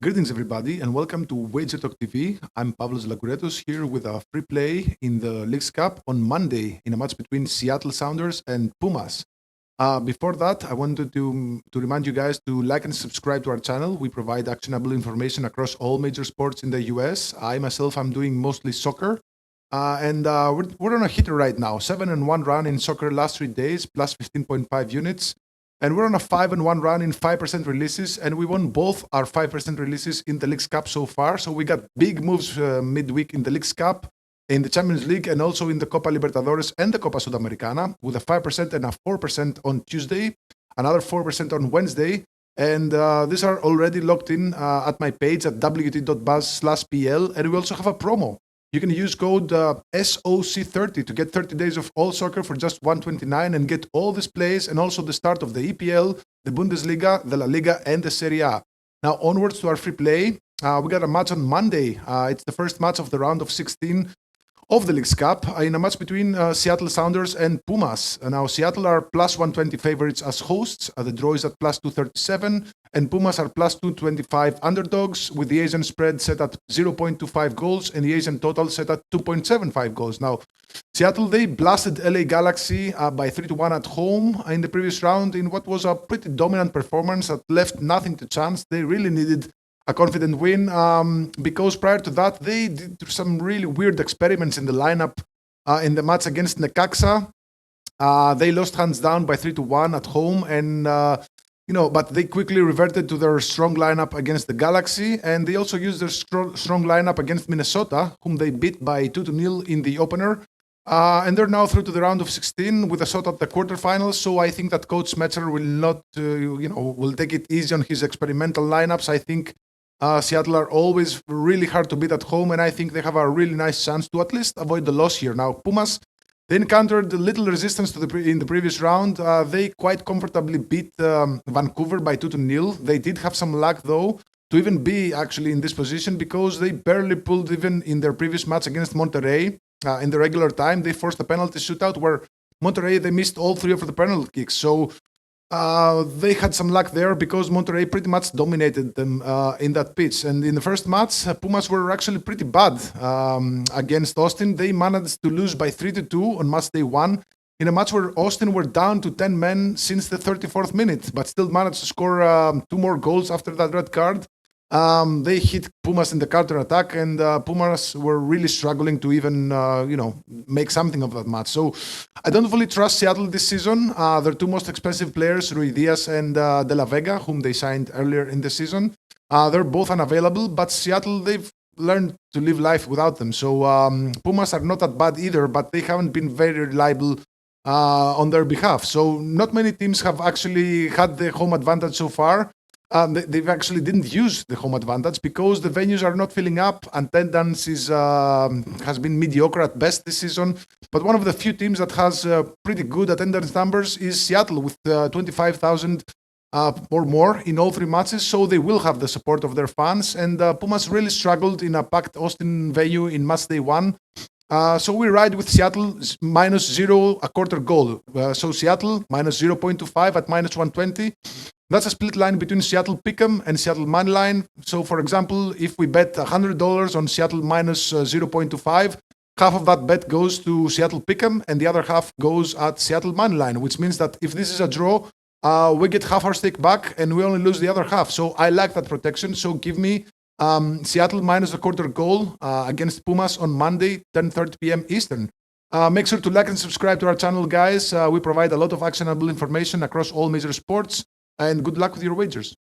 Greetings, everybody, and welcome to Wager Talk TV. I'm Pavlos Laguretos here with a free play in the Leagues Cup on Monday in a match between Seattle Sounders and Pumas. Before that, I wanted to remind you guys to like and subscribe to our channel. We provide actionable information across all major sports in the US. I myself, I'm doing mostly soccer. We're on a hitter right now. 7-1 run in soccer last 3 days, plus 15.5 units. And we're on a 5-1 run in 5% releases, and we won both our 5% releases in the Leagues Cup so far. So we got big moves midweek in the Leagues Cup, in the Champions League, and also in the Copa Libertadores and the Copa Sudamericana, with a 5% and a 4% on Tuesday, another 4% on Wednesday. And these are already locked in at my page at wt.buzz/pl. And we also have a promo. You can use code SOC30 to get 30 days of all soccer for just $129 and get all these plays and also the start of the EPL, the Bundesliga, the La Liga, and the Serie A. Now, onwards to our free play. We got a match on Monday. It's the first match of the round of 16 of the Leagues Cup in a match between Seattle Sounders and Pumas. Now, Seattle are plus 120 favorites as hosts. The draw is at plus 237, and Pumas are plus 225 underdogs, with the Asian spread set at 0.25 goals and the Asian total set at 2.75 goals. Now, Seattle, they blasted LA Galaxy by 3-1 at home in the previous round in what was a pretty dominant performance that left nothing to chance. They really needed a confident win because prior to that, they did some really weird experiments in the lineup in the match against Necaxa. They lost hands down by 3-1 at home, and but they quickly reverted to their strong lineup against the Galaxy, and they also used their strong lineup against Minnesota, whom they beat by 2-0 in the opener. And they're now through to the round of 16 with a shot at the quarterfinals. So I think that Coach Metzer will not, will take it easy on his experimental lineups. I think Seattle are always really hard to beat at home, and I think they have a really nice chance to at least avoid the loss here. Now, Pumas, they encountered little resistance in the previous round. They quite comfortably beat Vancouver by 2-0. They did have some luck, though, to even be actually in this position because they barely pulled even in their previous match against Monterrey. In the regular time, they forced a penalty shootout where Monterrey, they missed all three of the penalty kicks. So they had some luck there because Monterrey pretty much dominated them in that pitch. And in the first match, Pumas were actually pretty bad against Austin. They managed to lose by 3-2 on match day 1 in a match where Austin were down to 10 men since the 34th minute, but still managed to score 2 more goals after that red card. They hit Pumas in the counter attack, and Pumas were really struggling to even, make something of that match. So I don't fully trust Seattle this season. Their 2 most expensive players, Rui Diaz and De La Vega, whom they signed earlier in the season, they're both unavailable, but Seattle, they've learned to live life without them. So Pumas are not that bad either, but they haven't been very reliable on their behalf. So not many teams have actually had the home advantage so far. They've actually didn't use the home advantage because the venues are not filling up. Attendance has been mediocre at best this season. But one of the few teams that has pretty good attendance numbers is Seattle with 25,000 or more in all 3 matches. So they will have the support of their fans. And Pumas really struggled in a packed Austin venue in match day 1. So we ride with Seattle minus 0 a quarter goal. So Seattle minus 0.25 at minus 120. That's a split line between Seattle Pick'em and Seattle Money Line. So, for example, if we bet $100 on Seattle minus 0.25, half of that bet goes to Seattle Pick'em and the other half goes at Seattle Money Line, which means that if this is a draw, we get half our stake back and we only lose the other half. So I like that protection. So give me Seattle minus a quarter goal against Pumas on Monday, 10:30 p.m. Eastern. Make sure to like and subscribe to our channel, guys. We provide a lot of actionable information across all major sports. And good luck with your wagers.